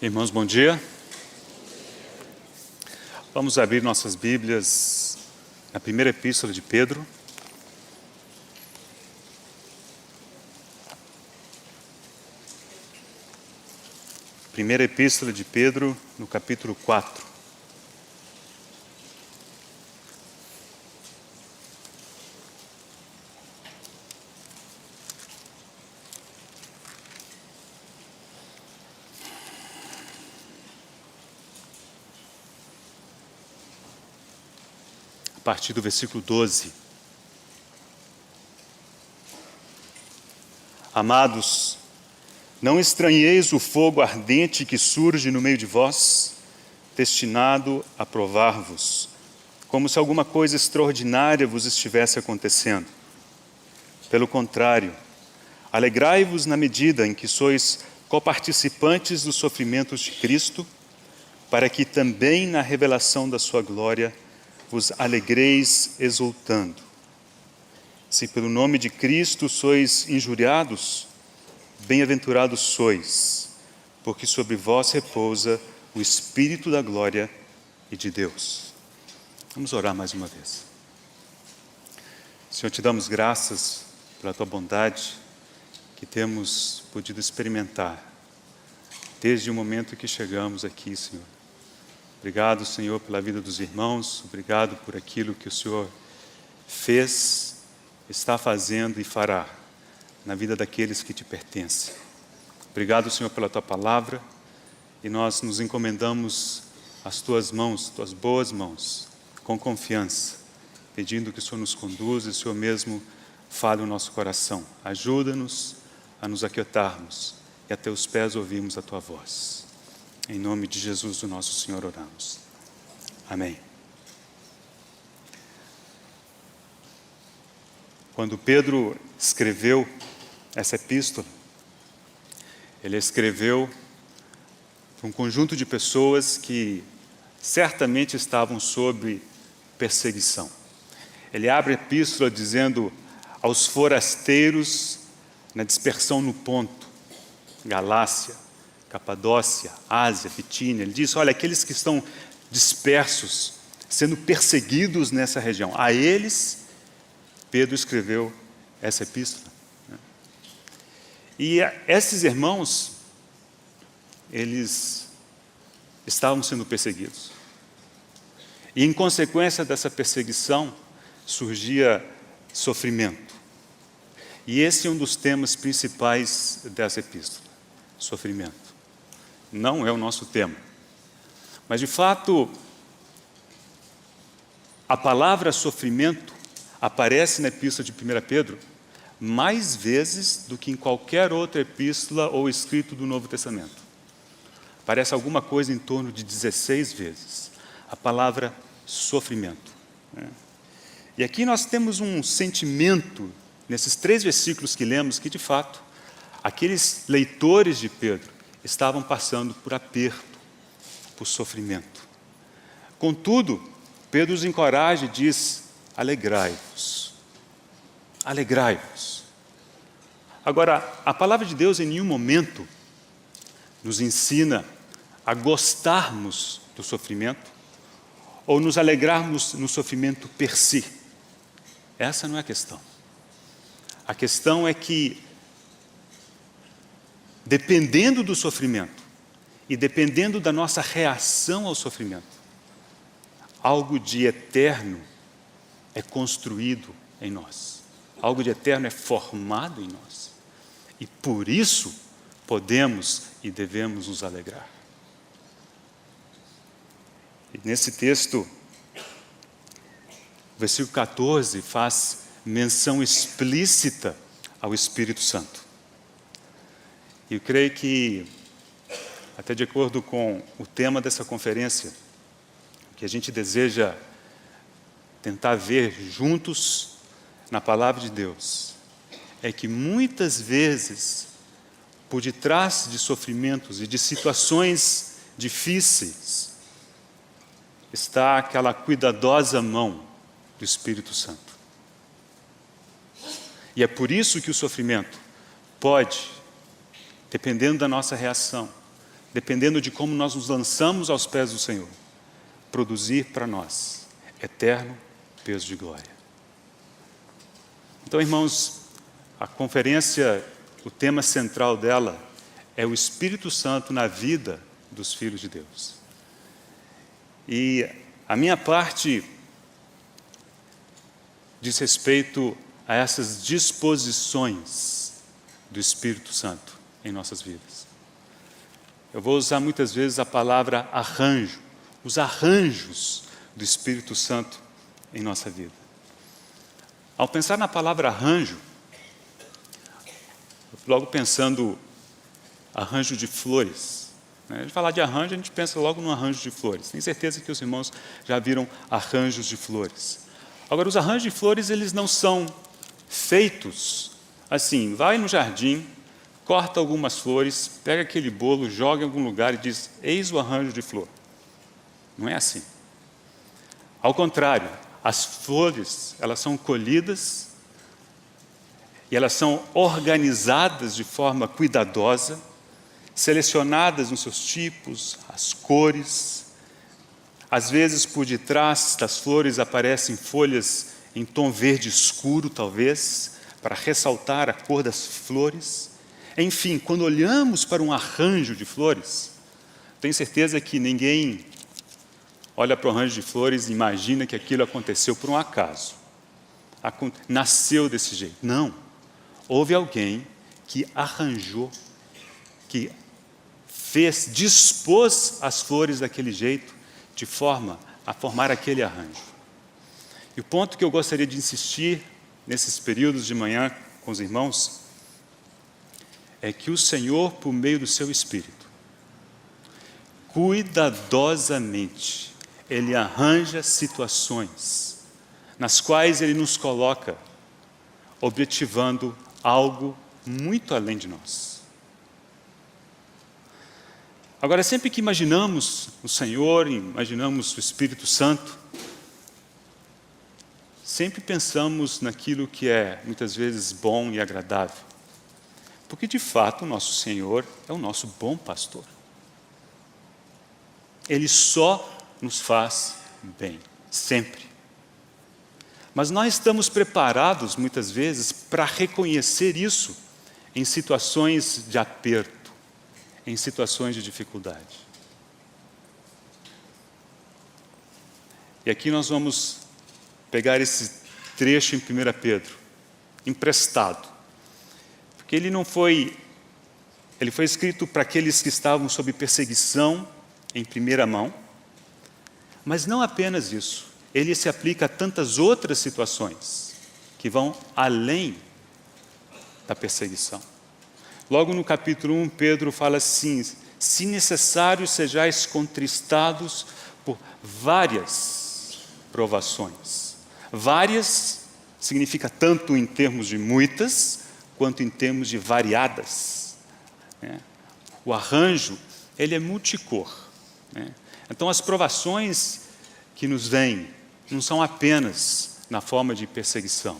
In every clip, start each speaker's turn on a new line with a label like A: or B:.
A: Irmãos, bom dia. Vamos abrir nossas Bíblias na primeira epístola de Pedro. Primeira epístola de Pedro, no capítulo 4. A partir do versículo 12. Amados, não estranheis o fogo ardente que surge no meio de vós, destinado a provar-vos, como se alguma coisa extraordinária vos estivesse acontecendo. Pelo contrário, alegrai-vos na medida em que sois coparticipantes dos sofrimentos de Cristo, para que também na revelação da sua glória vos alegreis exultando. Se pelo nome de Cristo sois injuriados, bem-aventurados sois, porque sobre vós repousa o Espírito da glória e de Deus. Vamos orar mais uma vez. Senhor, te damos graças pela tua bondade que temos podido experimentar desde o momento que chegamos aqui, Senhor. Obrigado, Senhor, pela vida dos irmãos, obrigado por aquilo que o Senhor fez, está fazendo e fará na vida daqueles que te pertencem. Obrigado, Senhor, pela tua palavra, e nós nos encomendamos às tuas mãos, tuas boas mãos, com confiança, pedindo que o Senhor nos conduza e o Senhor mesmo fale o nosso coração. Ajuda-nos a nos aquietarmos e a teus pés ouvirmos a tua voz. Em nome de Jesus, o nosso Senhor, oramos. Amém. Quando Pedro escreveu essa epístola, ele escreveu para um conjunto de pessoas que certamente estavam sob perseguição. Ele abre a epístola dizendo aos forasteiros na dispersão no Ponto, Galácia, Capadócia, Ásia, Bitínia. Ele diz, olha, aqueles que estão dispersos, sendo perseguidos nessa região, a eles Pedro escreveu essa epístola. E esses irmãos, eles estavam sendo perseguidos. E em consequência dessa perseguição, surgia sofrimento. E esse é um dos temas principais dessa epístola, sofrimento. Não é o nosso tema. Mas, de fato, a palavra sofrimento aparece na epístola de 1 Pedro mais vezes do que em qualquer outra epístola ou escrito do Novo Testamento. Aparece alguma coisa em torno de 16 vezes. A palavra sofrimento. E aqui nós temos um sentimento, nesses 3 versículos que lemos, que de fato, aqueles leitores de Pedro estavam passando por aperto, por sofrimento. Contudo, Pedro os encoraja e diz, alegrai-vos. Alegrai-vos. Agora, a palavra de Deus em nenhum momento nos ensina a gostarmos do sofrimento ou nos alegrarmos no sofrimento per si. Essa não é a questão. A questão é que, dependendo do sofrimento e dependendo da nossa reação ao sofrimento, algo de eterno é construído em nós. Algo de eterno é formado em nós. E por isso podemos e devemos nos alegrar. E nesse texto, o versículo 14 faz menção explícita ao Espírito Santo. E eu creio que, até de acordo com o tema dessa conferência, que a gente deseja tentar ver juntos na palavra de Deus, é que muitas vezes, por detrás de sofrimentos e de situações difíceis, está aquela cuidadosa mão do Espírito Santo. E é por isso que o sofrimento pode, dependendo da nossa reação, dependendo de como nós nos lançamos aos pés do Senhor, produzir para nós eterno peso de glória. Então, irmãos, a conferência, o tema central dela é o Espírito Santo na vida dos filhos de Deus. E a minha parte diz respeito a essas disposições do Espírito Santo em nossas vidas. Eu vou usar muitas vezes a palavra arranjo, os arranjos do Espírito Santo em nossa vida. Ao pensar na palavra arranjo, logo pensando arranjo de flores. A gente falar de arranjo, a gente pensa logo no arranjo de flores. Tenho certeza que os irmãos já viram arranjos de flores. Agora, os arranjos de flores, eles não são feitos assim, vai no jardim, corta algumas flores, pega aquele bolo, joga em algum lugar e diz, eis o arranjo de flor. Não é assim. Ao contrário, as flores, elas são colhidas e elas são organizadas de forma cuidadosa, selecionadas nos seus tipos, as cores. Às vezes, por detrás das flores aparecem folhas em tom verde escuro, talvez, para ressaltar a cor das flores. Enfim, quando olhamos para um arranjo de flores, tenho certeza que ninguém olha para o arranjo de flores e imagina que aquilo aconteceu por um acaso. Nasceu desse jeito. Não. Houve alguém que arranjou, que dispôs as flores daquele jeito, de forma a formar aquele arranjo. E o ponto que eu gostaria de insistir nesses períodos de manhã com os irmãos é que o Senhor, por meio do seu Espírito, cuidadosamente, Ele arranja situações nas quais Ele nos coloca objetivando algo muito além de nós. Agora, sempre que imaginamos o Senhor, imaginamos o Espírito Santo, sempre pensamos naquilo que é, muitas vezes, bom e agradável. Porque, de fato, o nosso Senhor é o nosso bom pastor. Ele só nos faz bem, sempre. Mas nós estamos preparados, muitas vezes, para reconhecer isso em situações de aperto, em situações de dificuldade. E aqui nós vamos pegar esse trecho em 1 Pedro, emprestado. Porque ele foi escrito para aqueles que estavam sob perseguição em primeira mão, mas não apenas isso. Ele se aplica a tantas outras situações que vão além da perseguição. Logo no capítulo 1, Pedro fala assim, se necessário sejais contristados por várias provações. Várias significa tanto em termos de muitas, quanto em termos de variadas. O arranjo, ele é multicor. Então, as provações que nos vêm não são apenas na forma de perseguição,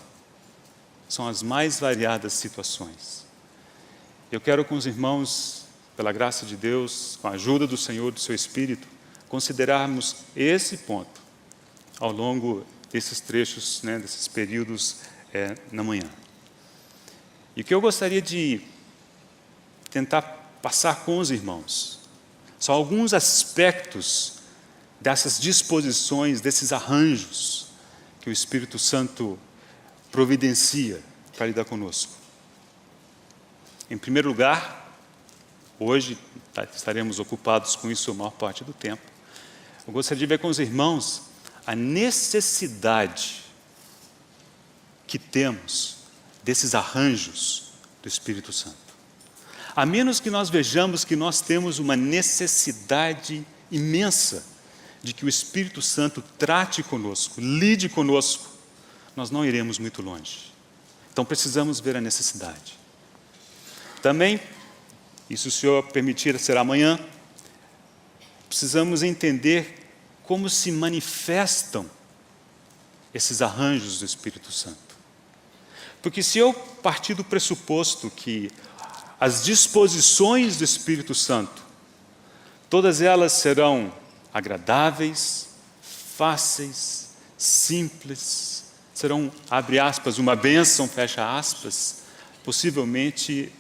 A: são as mais variadas situações. Eu quero com os irmãos, pela graça de Deus, com a ajuda do Senhor, do seu Espírito, considerarmos esse ponto ao longo desses trechos, desses períodos na manhã. E o que eu gostaria de tentar passar com os irmãos são alguns aspectos dessas disposições, desses arranjos que o Espírito Santo providencia para lidar conosco. Em primeiro lugar, hoje estaremos ocupados com isso a maior parte do tempo. Eu gostaria de ver com os irmãos a necessidade que temos desses arranjos do Espírito Santo. A menos que nós vejamos que nós temos uma necessidade imensa de que o Espírito Santo trate conosco, lide conosco, nós não iremos muito longe. Então precisamos ver a necessidade. Também, e se o Senhor permitir, será amanhã, precisamos entender como se manifestam esses arranjos do Espírito Santo. Porque se eu partir do pressuposto que as disposições do Espírito Santo Todas elas serão agradáveis, fáceis, simples, serão, abre aspas, uma bênção, fecha aspas. Possivelmente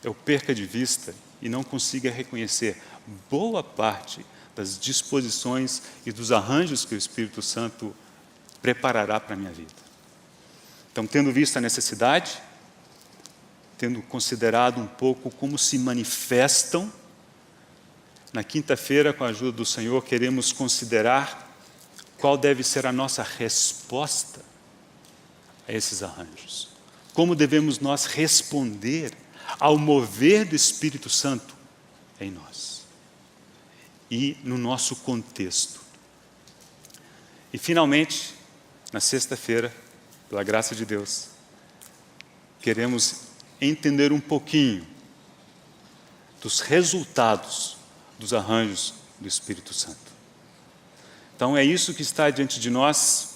A: eu perca de vista e não consiga reconhecer boa parte das disposições e dos arranjos que o Espírito Santo preparará para a minha vida. Então, tendo visto a necessidade, tendo considerado um pouco como se manifestam, na quinta-feira, com a ajuda do Senhor, queremos considerar qual deve ser a nossa resposta a esses arranjos. Como devemos nós responder ao mover do Espírito Santo em nós e no nosso contexto. E, finalmente, na sexta-feira, pela graça de Deus, queremos entender um pouquinho dos resultados dos arranjos do Espírito Santo. Então, é isso que está diante de nós.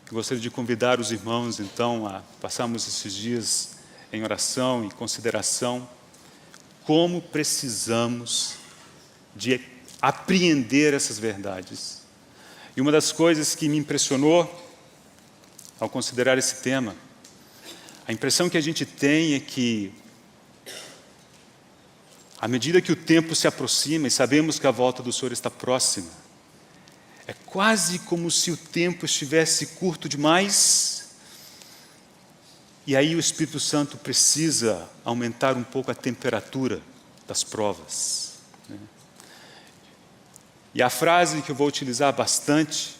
A: Eu gostaria de convidar os irmãos, então, a passarmos esses dias em oração e consideração, como precisamos de apreender essas verdades. E uma das coisas que me impressionou ao considerar esse tema, a impressão que a gente tem é que, à medida que o tempo se aproxima e sabemos que a volta do Senhor está próxima, é quase como se o tempo estivesse curto demais, e aí o Espírito Santo precisa aumentar um pouco a temperatura das provas. E a frase que eu vou utilizar bastante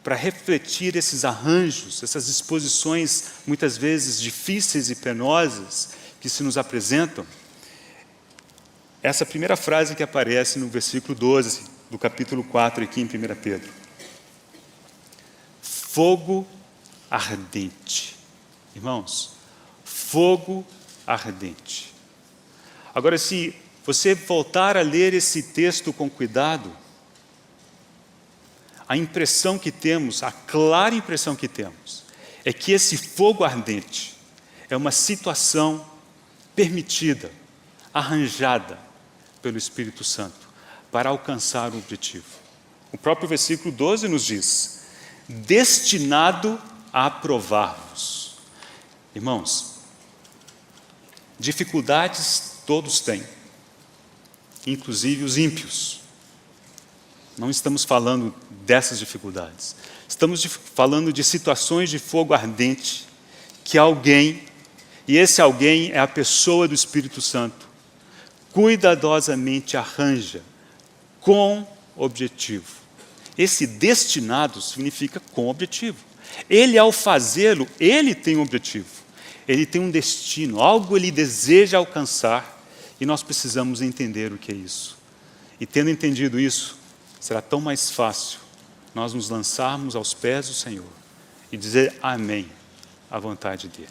A: para refletir esses arranjos, essas disposições muitas vezes difíceis e penosas que se nos apresentam, essa primeira frase que aparece no versículo 12 do capítulo 4 aqui em 1 Pedro. Fogo ardente. Irmãos, fogo ardente. Agora, se você voltar a ler esse texto com cuidado, a impressão que temos, a clara impressão que temos, é que esse fogo ardente é uma situação permitida, arranjada pelo Espírito Santo para alcançar o objetivo. O próprio versículo 12 nos diz: destinado a provar-vos. Irmãos, dificuldades todos têm, inclusive os ímpios. Não estamos falando dessas dificuldades. Estamos falando de situações de fogo ardente que alguém, e esse alguém é a pessoa do Espírito Santo, cuidadosamente arranja com objetivo. Esse destinado significa com objetivo. Ele, ao fazê-lo, ele tem um objetivo. Ele tem um destino, algo ele deseja alcançar, e nós precisamos entender o que é isso. E tendo entendido isso, será tão mais fácil nós nos lançarmos aos pés do Senhor e dizer amém à vontade dEle.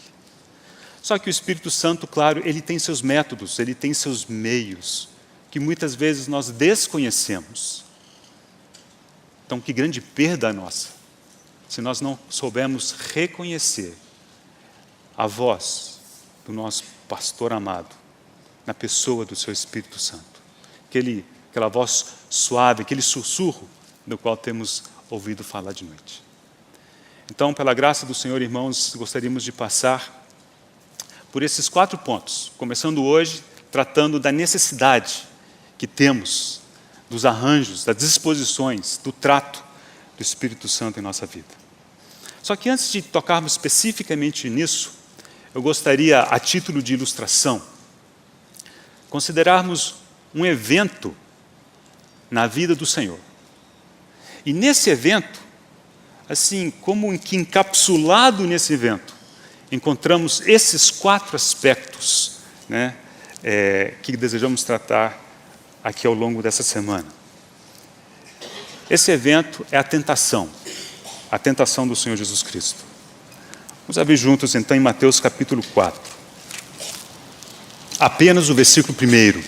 A: Só que o Espírito Santo, claro, ele tem seus métodos, ele tem seus meios, que muitas vezes nós desconhecemos. Então, que grande perda nossa, se nós não soubermos reconhecer a voz do nosso pastor amado, na pessoa do seu Espírito Santo. Aquela voz suave, aquele sussurro do qual temos ouvido falar de noite. Então, pela graça do Senhor, irmãos, gostaríamos de passar por esses 4 pontos, começando hoje, tratando da necessidade que temos dos arranjos, das disposições, do trato do Espírito Santo em nossa vida. Só que antes de tocarmos especificamente nisso, eu gostaria, a título de ilustração, considerarmos um evento na vida do Senhor. E nesse evento, assim, como que encapsulado nesse evento, encontramos esses 4 aspectos, que desejamos tratar aqui ao longo dessa semana. Esse evento é a tentação do Senhor Jesus Cristo. Vamos abrir juntos então em Mateus capítulo 4. Apenas o versículo 1.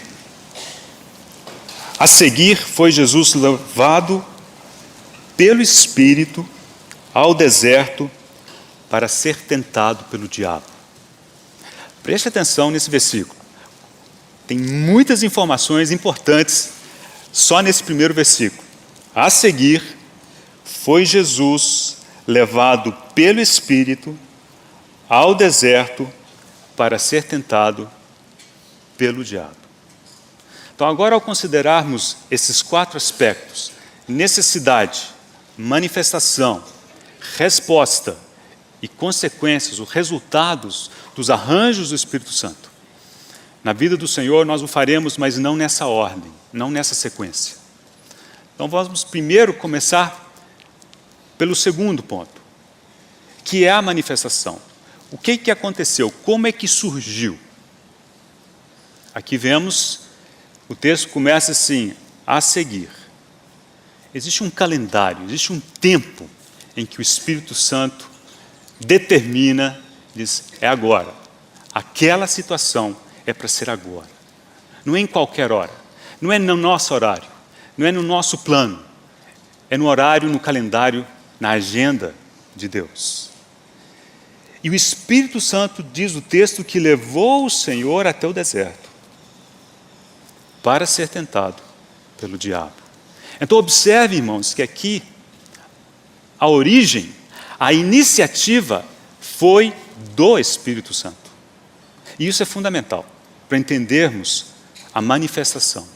A: A seguir foi Jesus levado pelo Espírito ao deserto para ser tentado pelo diabo. Preste atenção nesse versículo. Tem muitas informações importantes só nesse primeiro versículo. A seguir, foi Jesus levado pelo Espírito ao deserto para ser tentado pelo diabo. Então, agora, ao considerarmos esses 4 aspectos, necessidade, manifestação, resposta e consequências, os resultados dos arranjos do Espírito Santo, na vida do Senhor nós o faremos, mas não nessa ordem, não nessa sequência. Então, vamos primeiro começar pelo segundo ponto, que é a manifestação. O que aconteceu? Como é que surgiu? Aqui vemos, o texto começa assim, a seguir. Existe um calendário, existe um tempo em que o Espírito Santo determina, diz, é agora. Aquela situação é para ser agora. Não é em qualquer hora, não é no nosso horário, não é no nosso plano, é no horário, no calendário, na agenda de Deus. E o Espírito Santo, diz o texto, que levou o Senhor até o deserto para ser tentado pelo diabo. Então observe, irmãos, que aqui a origem, a iniciativa foi do Espírito Santo. E isso é fundamental para entendermos a manifestação.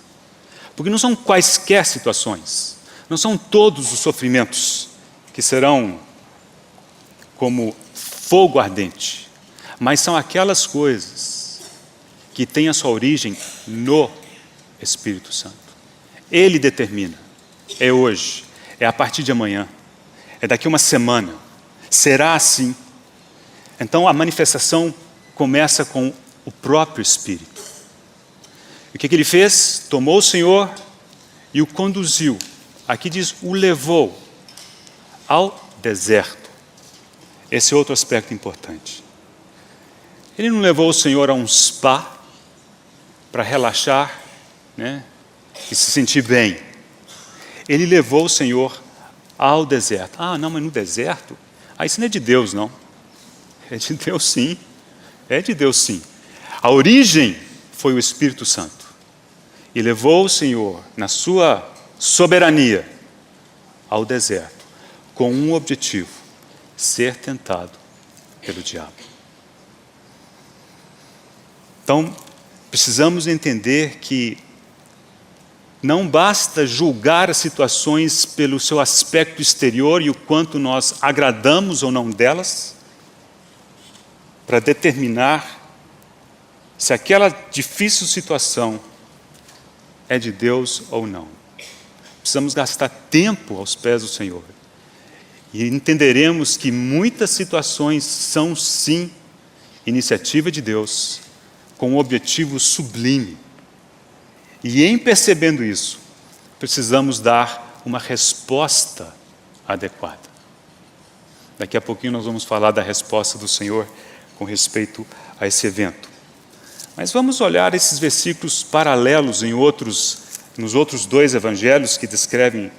A: Porque não são quaisquer situações, não são todos os sofrimentos que serão como fogo ardente, mas são aquelas coisas que têm a sua origem no Espírito Santo. Ele determina, é hoje, é a partir de amanhã, é daqui uma semana, será assim. Então a manifestação começa com o próprio Espírito. E o que ele fez? Tomou o Senhor e o conduziu. Aqui diz, o levou ao deserto. Esse é outro aspecto importante. Ele não levou o Senhor a um spa para relaxar, né, e se sentir bem. Ele levou o Senhor ao deserto. Ah, não, mas no deserto? Ah, isso não é de Deus, não. É de Deus, sim. É de Deus, sim. A origem foi o Espírito Santo. E levou o Senhor, na sua soberania, ao deserto, com um objetivo: ser tentado pelo diabo. Então, precisamos entender que não basta julgar as situações pelo seu aspecto exterior e o quanto nós agradamos ou não delas, para determinar se aquela difícil situação é de Deus ou não. Precisamos gastar tempo aos pés do Senhor. E entenderemos que muitas situações são, sim, iniciativa de Deus, com um objetivo sublime. E em percebendo isso, precisamos dar uma resposta adequada. Daqui a pouquinho nós vamos falar da resposta do Senhor com respeito a esse evento. Mas vamos olhar esses versículos paralelos nos outros 2 evangelhos que descrevem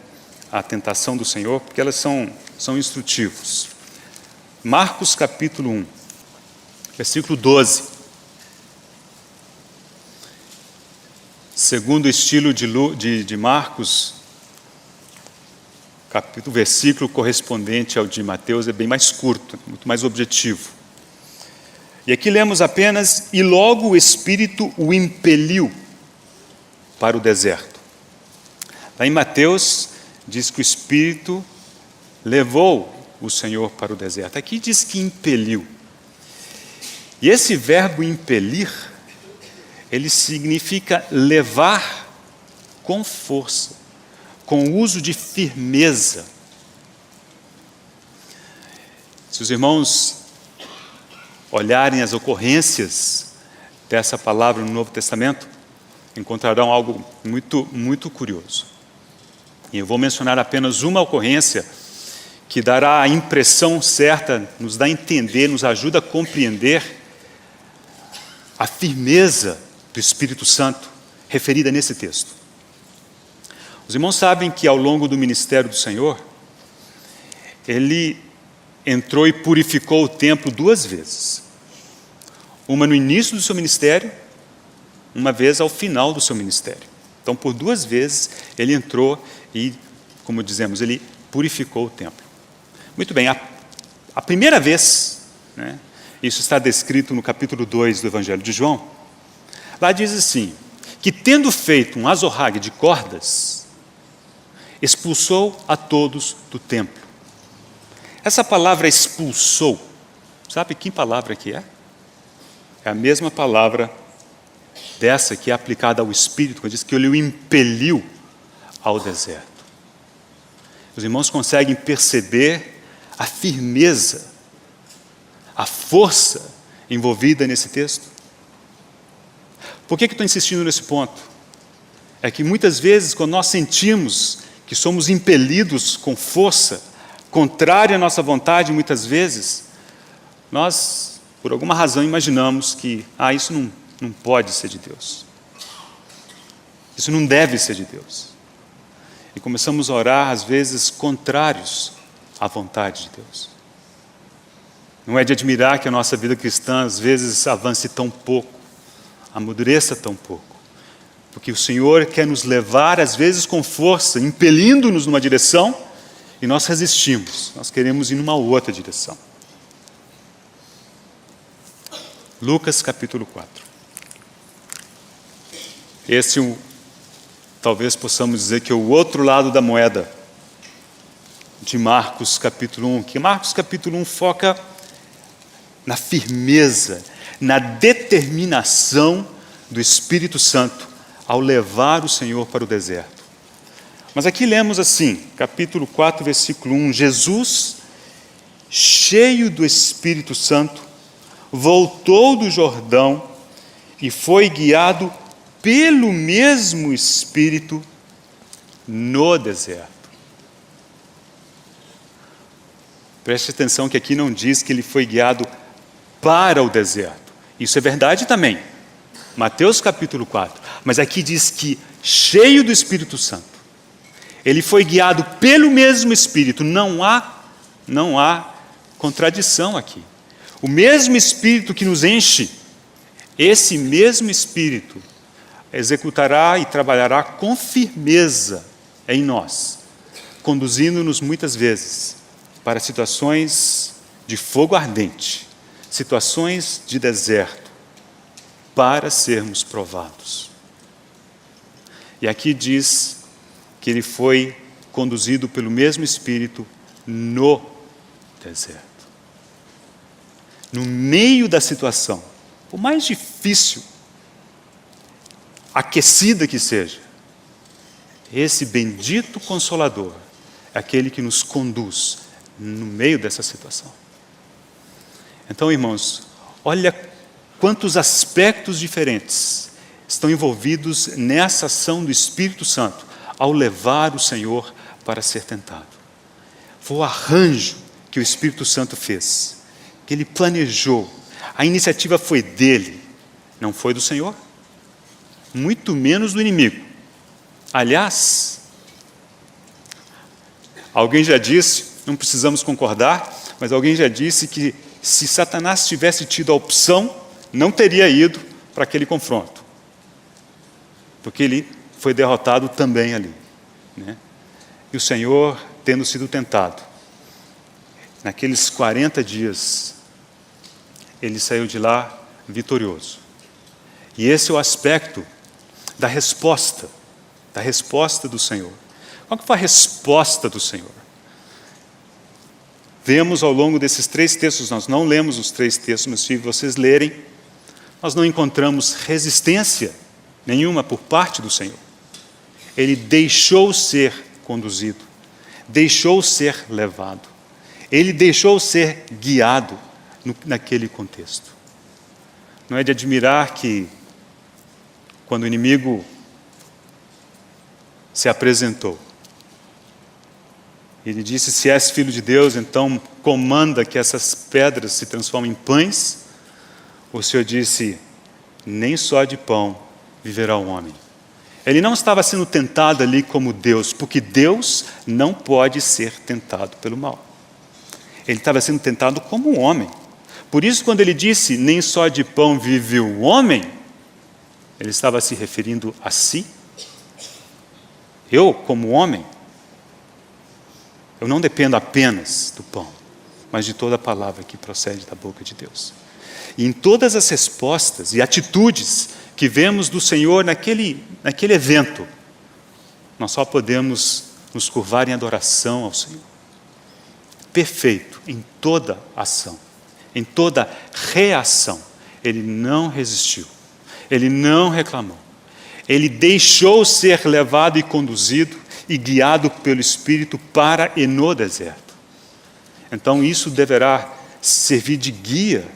A: a tentação do Senhor, porque elas são instrutivos. Marcos capítulo 1, versículo 12. Segundo o estilo de Marcos, o versículo correspondente ao de Mateus é bem mais curto, muito mais objetivo. E aqui lemos apenas, e logo o Espírito o impeliu para o deserto. Lá em Mateus, diz que o Espírito levou o Senhor para o deserto. Aqui diz que impeliu. E esse verbo impelir, ele significa levar com força, com uso de firmeza. Se os irmãos olharem as ocorrências dessa palavra no Novo Testamento, encontrarão algo muito, muito curioso. E eu vou mencionar apenas uma ocorrência que dará a impressão certa, nos dá a entender, nos ajuda a compreender a firmeza do Espírito Santo referida nesse texto. Os irmãos sabem que ao longo do ministério do Senhor, Ele entrou e purificou o templo 2 vezes. Uma no início do seu ministério uma vez ao final do seu ministério. Então, por 2 vezes, ele entrou e, como dizemos, ele purificou o templo. Muito bem, a primeira vez, né, isso está descrito no capítulo 2 do Evangelho de João, lá diz assim, que tendo feito um azorrague de cordas, expulsou a todos do templo. Essa palavra expulsou, sabe que palavra que é? É a mesma palavra dessa que é aplicada ao Espírito, quando diz que ele o impeliu ao deserto. Os irmãos conseguem perceber a firmeza, a força envolvida nesse texto? Por que estou insistindo nesse ponto? É que muitas vezes, quando nós sentimos que somos impelidos com força, contrária à nossa vontade, muitas vezes, nós, por alguma razão, imaginamos que isso não pode ser de Deus. Isso não deve ser de Deus. E começamos a orar, às vezes, contrários à vontade de Deus. Não é de admirar que a nossa vida cristã, às vezes, avance tão pouco, amadureça tão pouco. Porque o Senhor quer nos levar, às vezes, com força, impelindo-nos numa direção, e nós resistimos. Nós queremos ir numa outra direção. Lucas capítulo 4. Esse talvez possamos dizer que é o outro lado da moeda de Marcos capítulo 1. Que Marcos capítulo 1 foca na firmeza, na determinação do Espírito Santo ao levar o Senhor para o deserto. Mas aqui lemos assim, capítulo 4, versículo 1, Jesus, cheio do Espírito Santo, voltou do Jordão e foi guiado pelo mesmo Espírito no deserto. Preste atenção que aqui não diz que ele foi guiado para o deserto. Isso é verdade também. Mateus capítulo 4. Mas aqui diz que, cheio do Espírito Santo, ele foi guiado pelo mesmo Espírito. Não há contradição aqui. O mesmo Espírito que nos enche, esse mesmo Espírito executará e trabalhará com firmeza em nós, conduzindo-nos muitas vezes para situações de fogo ardente, situações de deserto, para sermos provados. E aqui diz que ele foi conduzido pelo mesmo Espírito no deserto. No meio da situação, por mais difícil, aquecida que seja, esse bendito Consolador é aquele que nos conduz no meio dessa situação. Então, irmãos, olha quantos aspectos diferentes estão envolvidos nessa ação do Espírito Santo ao levar o Senhor para ser tentado. Foi o arranjo que o Espírito Santo fez, que ele planejou. A iniciativa foi dele, não foi do Senhor, muito menos do inimigo. Aliás, alguém já disse, não precisamos concordar, mas alguém já disse que se Satanás tivesse tido a opção, não teria ido para aquele confronto, porque ele foi derrotado também ali, né? E o Senhor, tendo sido tentado, naqueles 40 dias, ele saiu de lá vitorioso. E esse é o aspecto da resposta do Senhor. Qual que foi a resposta do Senhor? Vemos ao longo desses 3 textos, nós não lemos os 3 textos, mas se vocês lerem, nós não encontramos resistência nenhuma por parte do Senhor. Ele deixou ser conduzido, deixou ser levado, ele deixou ser guiado naquele contexto. Não é de admirar que, quando o inimigo se apresentou, ele disse: se és filho de Deus, então comanda que essas pedras se transformem em pães. O Senhor disse: nem só de pão viverá o homem. Ele não estava sendo tentado ali como Deus, porque Deus não pode ser tentado pelo mal. Ele estava sendo tentado como um homem. Por isso, quando ele disse: nem só de pão vive o homem, Ele estava se referindo a si? Eu, como homem, eu não dependo apenas do pão, mas de toda a palavra que procede da boca de Deus. E em todas as respostas e atitudes que vemos do Senhor naquele evento, nós só podemos nos curvar em adoração ao Senhor. Perfeito em toda ação, em toda reação. Ele não resistiu, ele não reclamou. Ele deixou ser levado e conduzido e guiado pelo Espírito para e no deserto. Então isso deverá servir de guia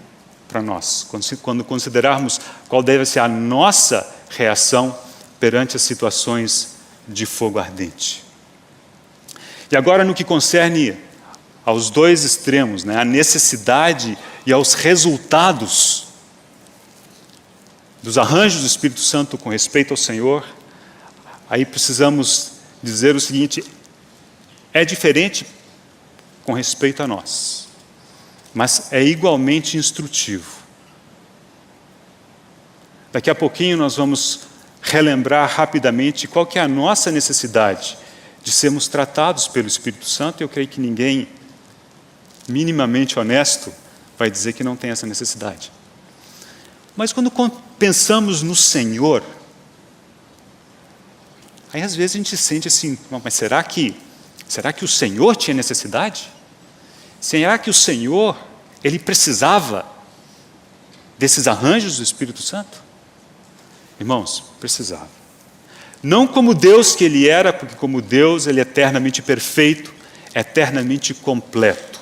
A: para nós, quando considerarmos qual deve ser a nossa reação perante as situações de fogo ardente. E agora no que concerne aos dois extremos, a necessidade e aos resultados dos arranjos do Espírito Santo com respeito ao Senhor, aí precisamos dizer o seguinte: é diferente com respeito a nós, mas é igualmente instrutivo. Daqui a pouquinho nós vamos relembrar rapidamente qual que é a nossa necessidade de sermos tratados pelo Espírito Santo. Eu creio que ninguém minimamente honesto vai dizer que não tem essa necessidade. Mas quando pensamos no Senhor, aí às vezes a gente sente assim, mas será que o Senhor tinha necessidade? Será que o Senhor, Ele precisava desses arranjos do Espírito Santo? Irmãos, precisava. Não como Deus que Ele era, porque como Deus Ele é eternamente perfeito, eternamente completo.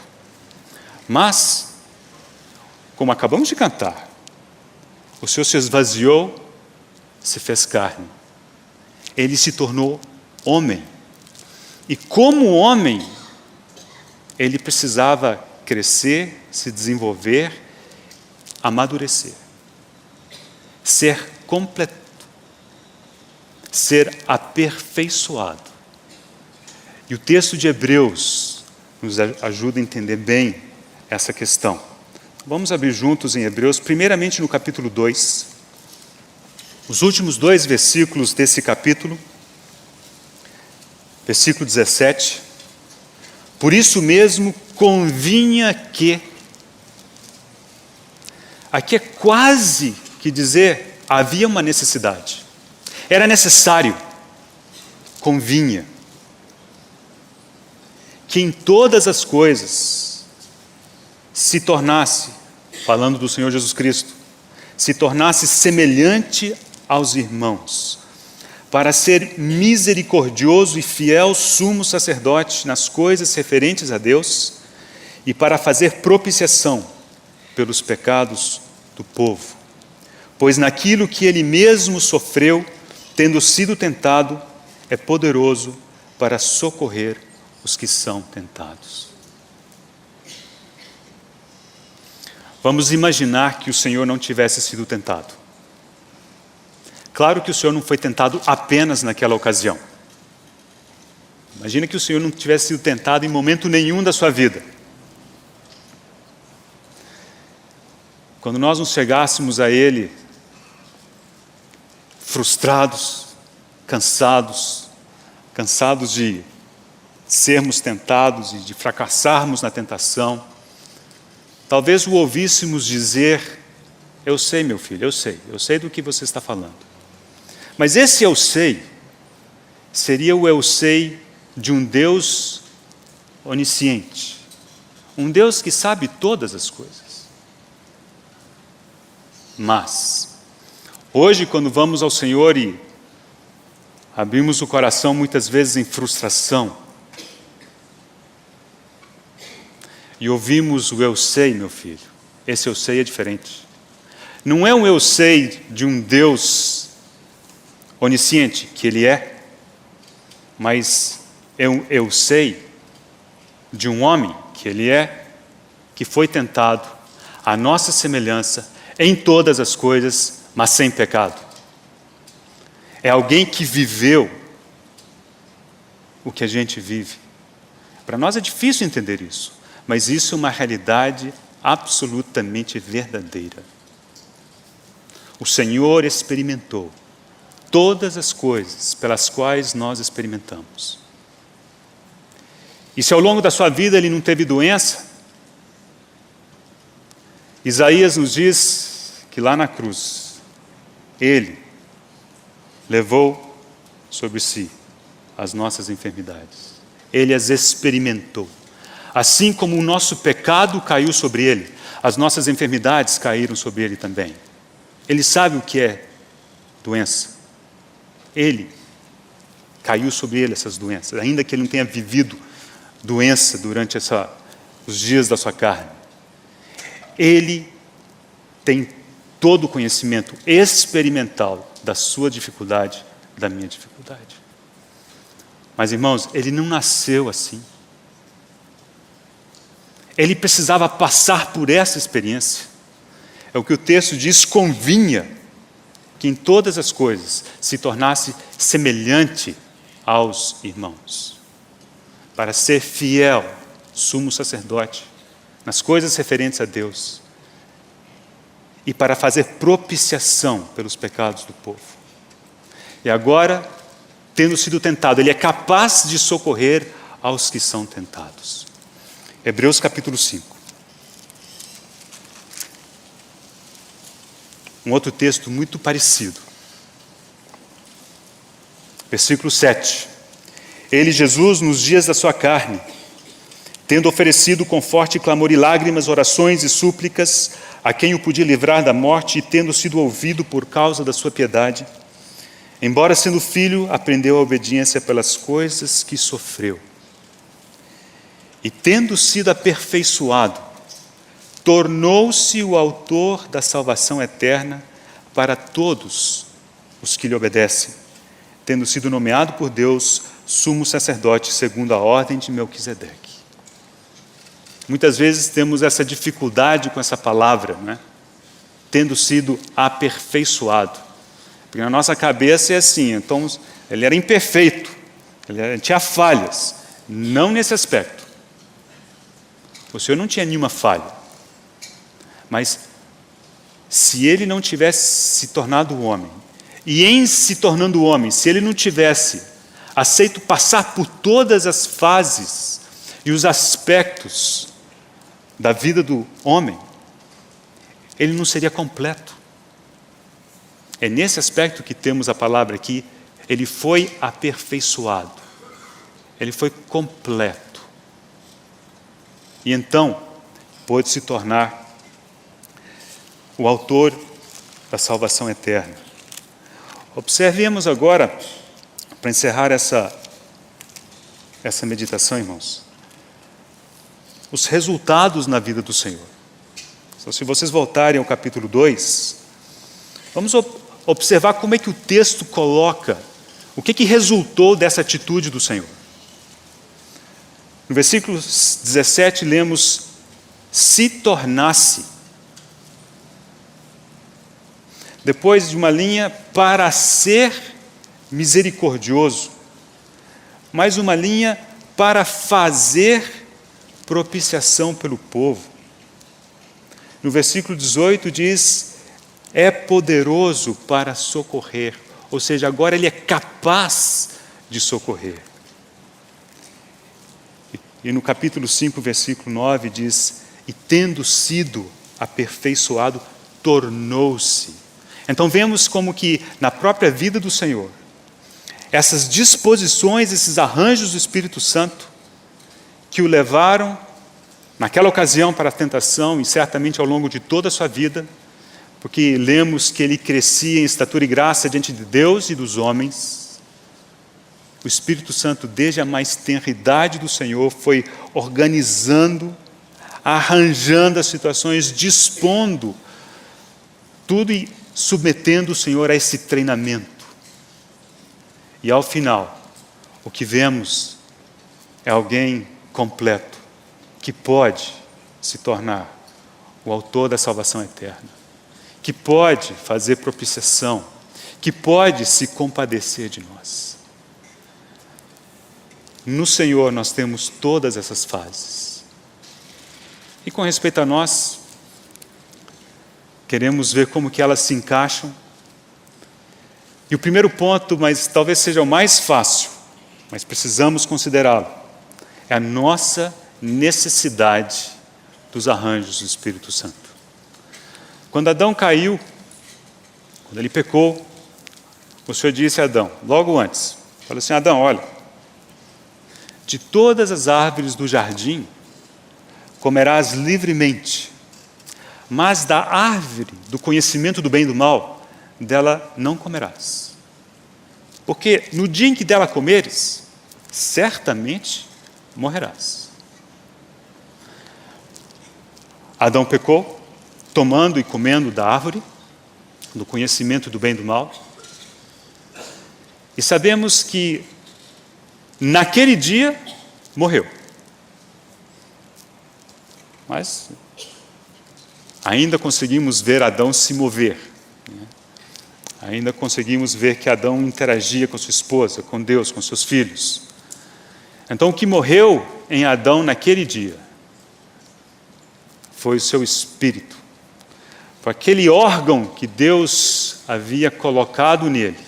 A: Mas, como acabamos de cantar, o Senhor se esvaziou, se fez carne. Ele se tornou homem. E como homem, Ele precisava crescer, se desenvolver, amadurecer, ser completo, ser aperfeiçoado. E o texto de Hebreus nos ajuda a entender bem essa questão. Vamos abrir juntos em Hebreus, primeiramente no capítulo 2, os últimos 2 versículos desse capítulo, versículo 17. Por isso mesmo convinha que, aqui é quase que dizer, havia uma necessidade, era necessário, convinha, que em todas as coisas se tornasse, falando do Senhor Jesus Cristo, se tornasse semelhante aos irmãos, para ser misericordioso e fiel sumo sacerdote nas coisas referentes a Deus e para fazer propiciação pelos pecados do povo. Pois naquilo que ele mesmo sofreu, tendo sido tentado, é poderoso para socorrer os que são tentados. Vamos imaginar que o Senhor não tivesse sido tentado. Claro que o Senhor não foi tentado apenas naquela ocasião. Imagina que o Senhor não tivesse sido tentado em momento nenhum da sua vida. Quando nós nos chegássemos a Ele, frustrados, cansados de sermos tentados e de fracassarmos na tentação, talvez o ouvíssemos dizer: eu sei, meu filho, eu sei do que você está falando. Mas esse eu sei seria o eu sei de um Deus onisciente, um Deus que sabe todas as coisas. Mas, hoje, quando vamos ao Senhor e abrimos o coração muitas vezes em frustração, e ouvimos o eu sei, meu filho, esse eu sei é diferente. Não é um eu sei de um Deus onisciente, que Ele é, mas é um eu sei de um homem, que Ele é, que foi tentado à nossa semelhança em todas as coisas, mas sem pecado. É alguém que viveu o que a gente vive. Para nós é difícil entender isso, mas isso é uma realidade absolutamente verdadeira. O Senhor experimentou todas as coisas pelas quais nós experimentamos. E se ao longo da sua vida ele não teve doença, Isaías nos diz que lá na cruz, ele levou sobre si as nossas enfermidades. Ele as experimentou. Assim como o nosso pecado caiu sobre ele, as nossas enfermidades caíram sobre ele também. Ele sabe o que é doença. Ele caiu sobre ele essas doenças, ainda que ele não tenha vivido doença durante os dias da sua carne. Ele tem todo o conhecimento experimental da sua dificuldade, da minha dificuldade. Mas, irmãos, ele não nasceu assim. Ele precisava passar por essa experiência. É o que o texto diz, convinha que em todas as coisas se tornasse semelhante aos irmãos, para ser fiel, sumo sacerdote, nas coisas referentes a Deus, e para fazer propiciação pelos pecados do povo. E agora, tendo sido tentado, ele é capaz de socorrer aos que são tentados. Hebreus capítulo 5. Um outro texto muito parecido. Versículo 7. Ele, Jesus, nos dias da sua carne, tendo oferecido com forte clamor e lágrimas, orações e súplicas, a quem o podia livrar da morte, e tendo sido ouvido por causa da sua piedade, embora sendo filho, aprendeu a obediência pelas coisas que sofreu. E tendo sido aperfeiçoado, tornou-se o autor da salvação eterna para todos os que lhe obedecem, tendo sido nomeado por Deus sumo sacerdote segundo a ordem de Melquisedeque. Muitas vezes temos essa dificuldade com essa palavra, né? Tendo sido aperfeiçoado. Porque na nossa cabeça é assim, então ele era imperfeito, ele tinha falhas, não nesse aspecto. O Senhor não tinha nenhuma falha. Mas se ele não tivesse se tornado homem, e em se tornando homem, se ele não tivesse aceito passar por todas as fases e os aspectos da vida do homem, ele não seria completo. É nesse aspecto que temos a palavra aqui, ele foi aperfeiçoado, ele foi completo. E então, pôde se tornar o autor da salvação eterna. Observemos agora, para encerrar essa meditação, irmãos, os resultados na vida do Senhor. Então, se vocês voltarem ao capítulo 2, vamos observar como é que o texto coloca, o que resultou dessa atitude do Senhor. No versículo 17 lemos, se tornasse. Depois de uma linha, para ser misericordioso. Mais uma linha, para fazer propiciação pelo povo. No versículo 18 diz, é poderoso para socorrer. Ou seja, agora ele é capaz de socorrer. E no capítulo 5, versículo 9 diz, e tendo sido aperfeiçoado, tornou-se. Então vemos como que na própria vida do Senhor, essas disposições, esses arranjos do Espírito Santo, que o levaram, naquela ocasião, para a tentação, e certamente ao longo de toda a sua vida, porque lemos que ele crescia em estatura e graça diante de Deus e dos homens. O Espírito Santo, desde a mais tenra idade do Senhor, foi organizando, arranjando as situações, dispondo tudo e submetendo o Senhor a esse treinamento. E ao final, o que vemos é alguém completo, que pode se tornar o autor da salvação eterna, que pode fazer propiciação, que pode se compadecer de nós. No Senhor nós temos todas essas fases. E com respeito a nós, queremos ver como que elas se encaixam. E o primeiro ponto, mas talvez seja o mais fácil, mas precisamos considerá-lo, é a nossa necessidade dos arranjos do Espírito Santo. Quando Adão caiu, quando ele pecou, o Senhor disse a Adão, logo antes, falou assim: Adão, olha, de todas as árvores do jardim comerás livremente, mas da árvore do conhecimento do bem e do mal, dela não comerás. Porque no dia em que dela comeres, certamente morrerás. Adão pecou, tomando e comendo da árvore do conhecimento do bem e do mal. E sabemos que naquele dia morreu. Mas ainda conseguimos ver Adão se mover. Ainda conseguimos ver que Adão interagia com sua esposa, com Deus, com seus filhos. Então o que morreu em Adão naquele dia foi o seu espírito. Foi aquele órgão que Deus havia colocado nele,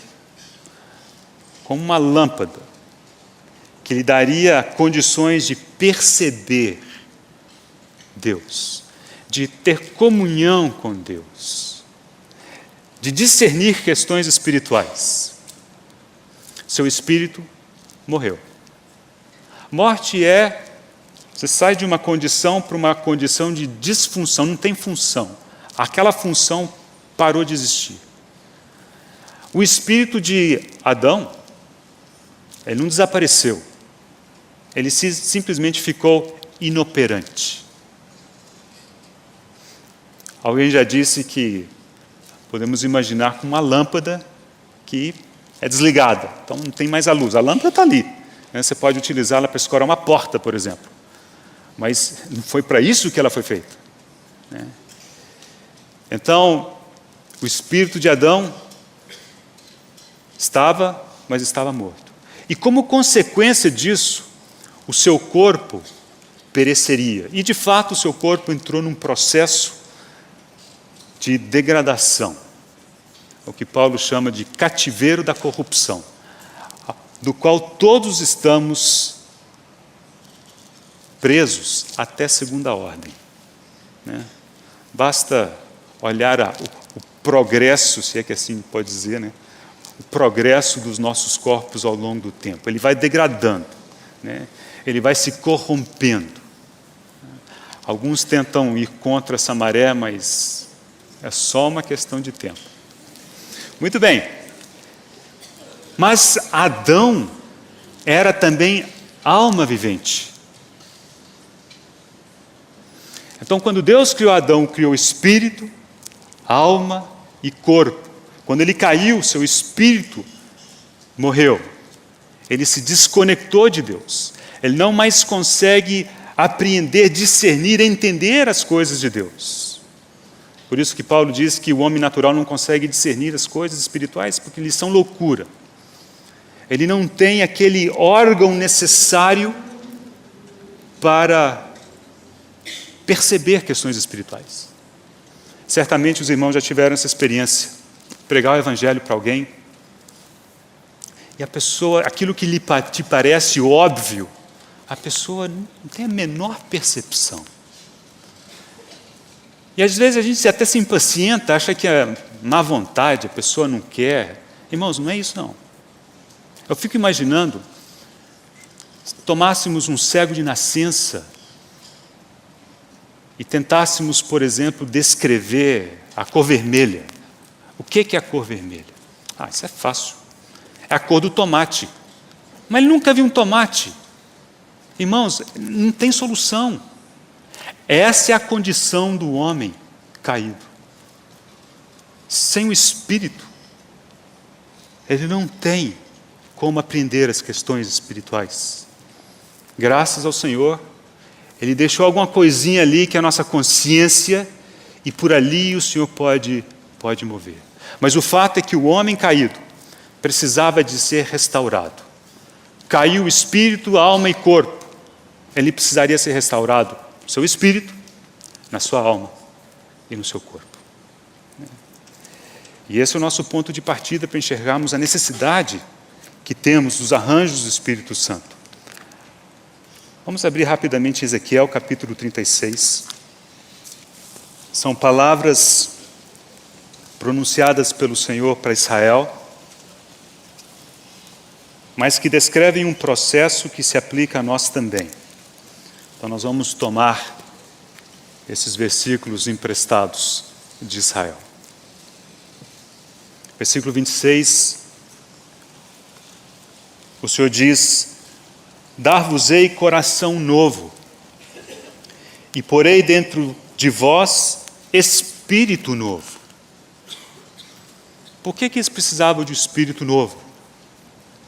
A: como uma lâmpada, que lhe daria condições de perceber Deus, de ter comunhão com Deus, de discernir questões espirituais. Seu espírito morreu. Morte é, você sai de uma condição para uma condição de disfunção, não tem função. Aquela função parou de existir. O espírito de Adão, ele não desapareceu. Ele simplesmente ficou inoperante. Alguém já disse que podemos imaginar com uma lâmpada que é desligada, então não tem mais a luz. A lâmpada está ali, né? Você pode utilizá-la para escorar uma porta, por exemplo. Mas não foi para isso que ela foi feita, né? Então, o espírito de Adão estava, mas estava morto. E como consequência disso, o seu corpo pereceria. E, de fato, o seu corpo entrou num processo de degradação, o que Paulo chama de cativeiro da corrupção, do qual todos estamos presos até segunda ordem, né? Basta olhar o progresso, se é que assim pode dizer, né? O progresso dos nossos corpos ao longo do tempo. Ele vai degradando, né? Ele vai se corrompendo. Alguns tentam ir contra essa maré, mas é só uma questão de tempo. Muito bem. Mas Adão era também alma vivente. Então, quando Deus criou Adão, criou espírito, alma e corpo. Quando ele caiu, seu espírito morreu. Ele se desconectou de Deus. Ele não mais consegue apreender, discernir, entender as coisas de Deus. Por isso que Paulo diz que o homem natural não consegue discernir as coisas espirituais, porque eles são loucura. Ele não tem aquele órgão necessário para perceber questões espirituais. Certamente os irmãos já tiveram essa experiência. Pregar o evangelho para alguém e a pessoa, aquilo que te parece óbvio, a pessoa não tem a menor percepção. E às vezes a gente até se impacienta, acha que é má vontade, a pessoa não quer. Irmãos, não é isso não. Eu fico imaginando, se tomássemos um cego de nascença e tentássemos, por exemplo, descrever a cor vermelha. O que é a cor vermelha? Isso é fácil. É a cor do tomate. Mas ele nunca viu um tomate. Irmãos, não tem solução. Essa é a condição do homem caído. Sem o Espírito, ele não tem como aprender as questões espirituais. Graças ao Senhor, Ele deixou alguma coisinha ali que é a nossa consciência e por ali o Senhor pode mover. Mas o fato é que o homem caído precisava de ser restaurado. Caiu o espírito, alma e corpo. Ele precisaria ser restaurado no seu espírito, na sua alma e no seu corpo. E esse é o nosso ponto de partida para enxergarmos a necessidade que temos dos arranjos do Espírito Santo. Vamos abrir rapidamente Ezequiel, capítulo 36. São palavras pronunciadas pelo Senhor para Israel, mas que descrevem um processo que se aplica a nós também. Então nós vamos tomar esses versículos emprestados de Israel. Versículo 26, o Senhor diz: dar-vos-ei coração novo, e porei dentro de vós espírito novo. Por que eles precisavam de um espírito novo?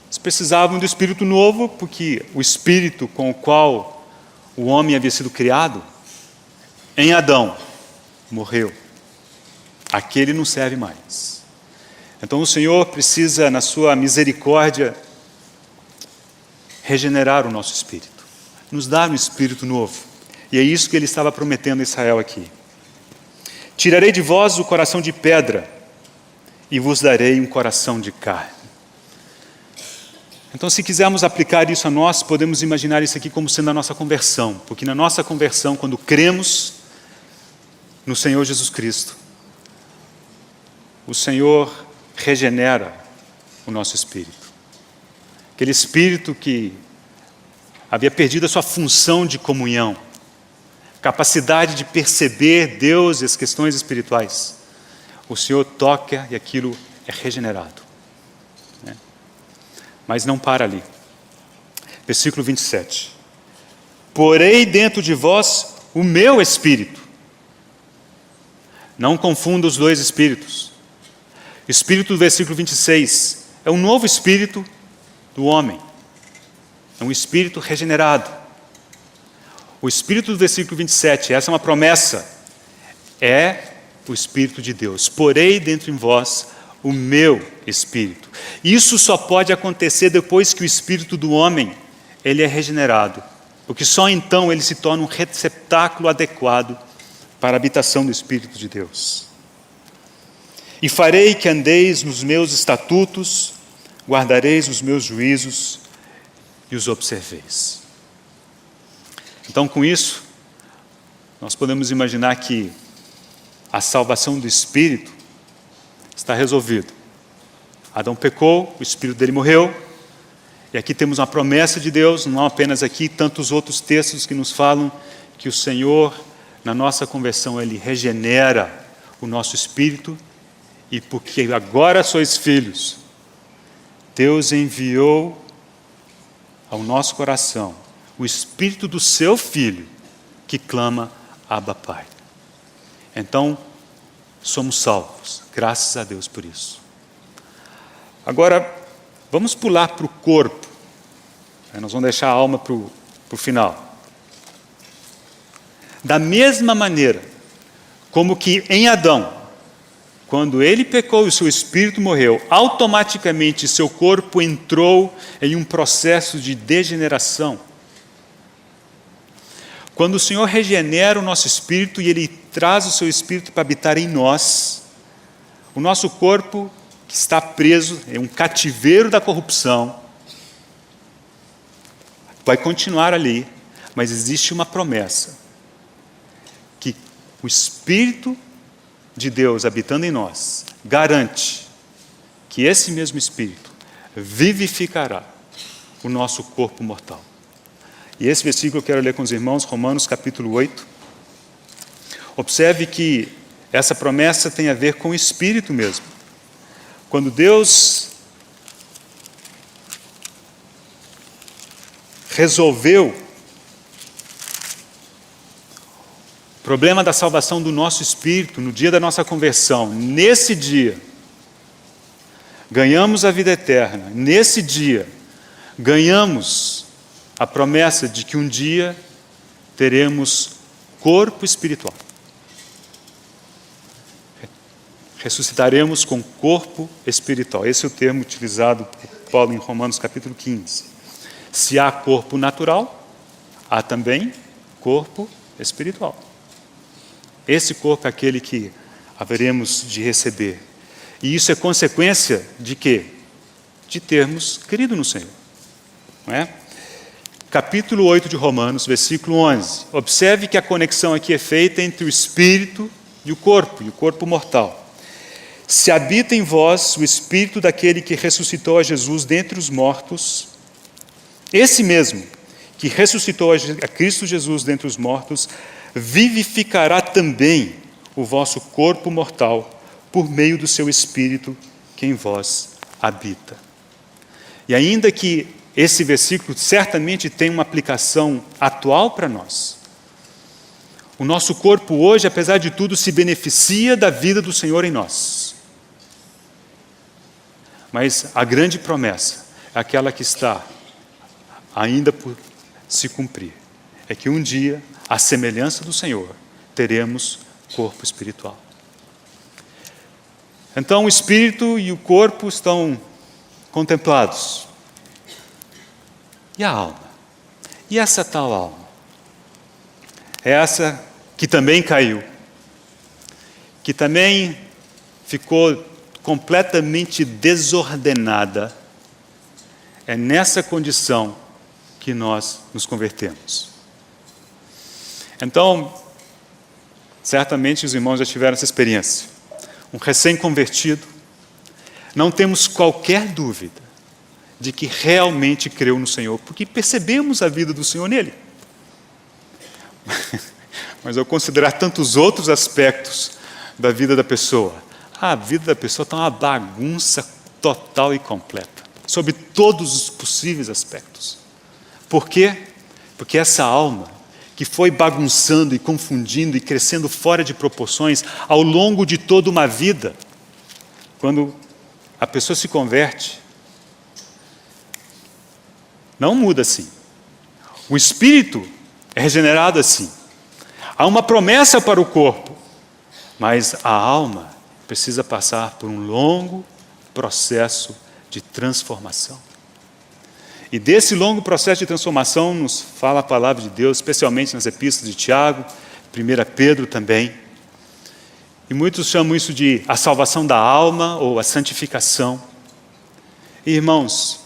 A: Eles precisavam do espírito novo porque o espírito com o qual o homem havia sido criado, em Adão, morreu. Aquele não serve mais. Então o Senhor precisa, na sua misericórdia, regenerar o nosso espírito, nos dar um espírito novo. E é isso que ele estava prometendo a Israel aqui. Tirarei de vós o coração de pedra e vos darei um coração de carne. Então, se quisermos aplicar isso a nós, podemos imaginar isso aqui como sendo a nossa conversão, porque na nossa conversão, quando cremos no Senhor Jesus Cristo, o Senhor regenera o nosso espírito. Aquele espírito que havia perdido a sua função de comunhão, capacidade de perceber Deus e as questões espirituais. O Senhor toca e aquilo é regenerado. Mas não para ali. Versículo 27. Porei dentro de vós o meu espírito. Não confunda os dois espíritos. O espírito do versículo 26 é um novo espírito do homem. É um espírito regenerado. O espírito do versículo 27, essa é uma promessa, é o Espírito de Deus. Porei dentro de vós o meu espírito. Isso só pode acontecer depois que o espírito do homem ele é regenerado, porque só então ele se torna um receptáculo adequado para a habitação do Espírito de Deus. E farei que andeis nos meus estatutos, guardareis os meus juízos e os observeis. Então, com isso, nós podemos imaginar que a salvação do Espírito está resolvida. Adão pecou, o Espírito dele morreu, e aqui temos uma promessa de Deus, não apenas aqui, tantos outros textos que nos falam que o Senhor, na nossa conversão, Ele regenera o nosso espírito, e porque agora sois filhos, Deus enviou ao nosso coração o Espírito do seu Filho, que clama, Abba, Pai. Então, somos salvos, graças a Deus por isso. Agora, vamos pular para o corpo. Nós vamos deixar a alma para o final. Da mesma maneira, como que em Adão, quando ele pecou e o seu espírito morreu, automaticamente seu corpo entrou em um processo de degeneração. Quando o Senhor regenera o nosso espírito e Ele traz o seu espírito para habitar em nós, o nosso corpo, que está preso em um cativeiro da corrupção, vai continuar ali, mas existe uma promessa, que o Espírito de Deus habitando em nós, garante que esse mesmo Espírito vivificará o nosso corpo mortal. E esse versículo eu quero ler com os irmãos, Romanos capítulo 8. Observe que essa promessa tem a ver com o Espírito mesmo. Quando Deus resolveu o problema da salvação do nosso espírito no dia da nossa conversão, nesse dia, ganhamos a vida eterna. Nesse dia, ganhamos a promessa de que um dia teremos corpo espiritual. Ressuscitaremos com corpo espiritual. Esse é o termo utilizado por Paulo em Romanos capítulo 15. Se há corpo natural, há também corpo espiritual. Esse corpo é aquele que haveremos de receber. E isso é consequência de quê? De termos crido no Senhor. Não é? Capítulo 8 de Romanos, versículo 11. Observe que a conexão aqui é feita entre o espírito e o corpo mortal. Se habita em vós o espírito daquele que ressuscitou a Jesus dentre os mortos, esse mesmo que ressuscitou a Cristo Jesus dentre os mortos, vivificará também o vosso corpo mortal por meio do seu espírito que em vós habita. E ainda que esse versículo certamente tem uma aplicação atual para nós, o nosso corpo hoje, apesar de tudo, se beneficia da vida do Senhor em nós. Mas a grande promessa é aquela que está ainda por se cumprir. É que um dia, à semelhança do Senhor, teremos corpo espiritual. Então o espírito e o corpo estão contemplados. E a alma? E essa tal alma? É essa que também caiu, que também ficou completamente desordenada. É nessa condição que nós nos convertemos. Então, certamente os irmãos já tiveram essa experiência. Um recém-convertido, não temos qualquer dúvida de que realmente creu no Senhor, porque percebemos a vida do Senhor nele. Mas ao considerar tantos outros aspectos da vida da pessoa, a vida da pessoa está uma bagunça total e completa, sobre todos os possíveis aspectos. Por quê? Porque essa alma, que foi bagunçando e confundindo e crescendo fora de proporções ao longo de toda uma vida, quando a pessoa se converte, não muda assim. O espírito é regenerado assim. Há uma promessa para o corpo, mas a alma precisa passar por um longo processo de transformação. E desse longo processo de transformação nos fala a palavra de Deus, especialmente nas epístolas de Tiago, 1 Pedro também. E muitos chamam isso de a salvação da alma ou a santificação. E, irmãos,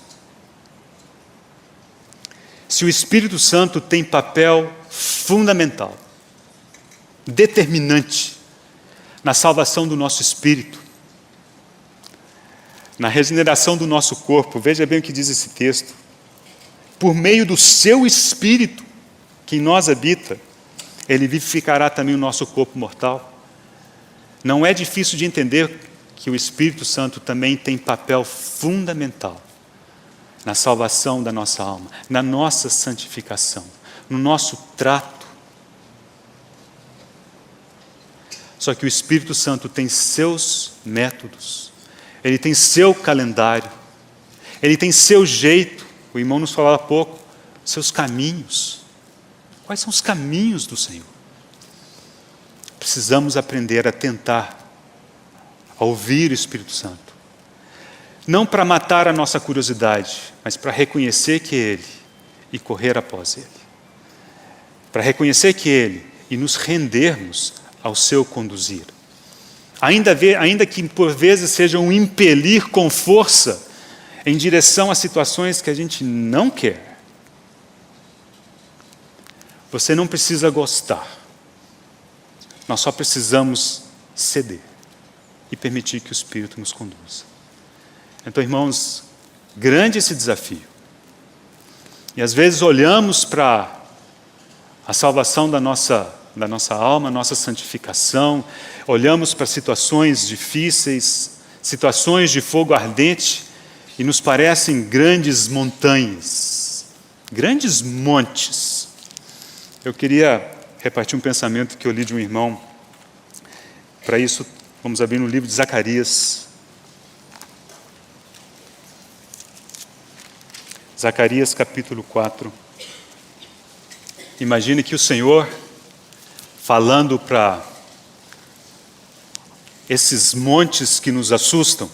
A: se o Espírito Santo tem papel fundamental, determinante na salvação do nosso espírito, na regeneração do nosso corpo, veja bem o que diz esse texto. Por meio do seu espírito que em nós habita, ele vivificará também o nosso corpo mortal. Não é difícil de entender que o Espírito Santo também tem papel fundamental na salvação da nossa alma, na nossa santificação, no nosso trato. Só que o Espírito Santo tem seus métodos, ele tem seu calendário, ele tem seu jeito. O irmão nos falava há pouco, seus caminhos. Quais são os caminhos do Senhor? Precisamos aprender a tentar, a ouvir o Espírito Santo. Não para matar a nossa curiosidade, mas para reconhecer que é Ele e correr após Ele. Para reconhecer que é Ele e nos rendermos ao seu conduzir. Ainda que por vezes seja um impelir com força em direção a situações que a gente não quer. Você não precisa gostar. Nós só precisamos ceder e permitir que o Espírito nos conduza. Então, irmãos, grande esse desafio. E às vezes olhamos para a salvação da nossa alma, nossa santificação, olhamos para situações difíceis, situações de fogo ardente, e nos parecem grandes montanhas, grandes montes. Eu queria repartir um pensamento que eu li de um irmão. Para isso, vamos abrir no livro de Zacarias. Zacarias capítulo 4. Imagine que o Senhor, falando para esses montes que nos assustam,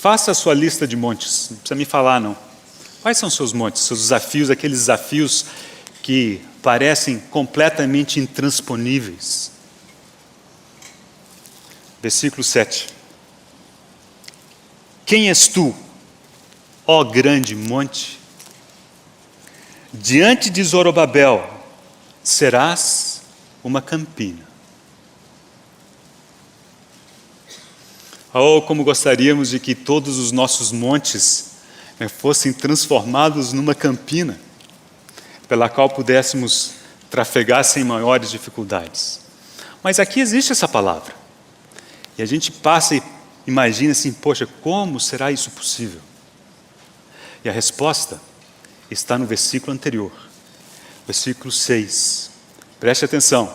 A: faça a sua lista de montes, não precisa me falar não. Quais são os seus montes, seus desafios, aqueles desafios que parecem completamente intransponíveis? Versículo 7. Quem és tu, ó grande monte? Diante de Zorobabel serás uma campina. Oh, como gostaríamos de que todos os nossos montes fossem transformados numa campina, pela qual pudéssemos trafegar sem maiores dificuldades. Mas aqui existe essa palavra. E a gente passa e imagina assim, poxa, como será isso possível? E a resposta está no versículo anterior, versículo 6. Preste atenção.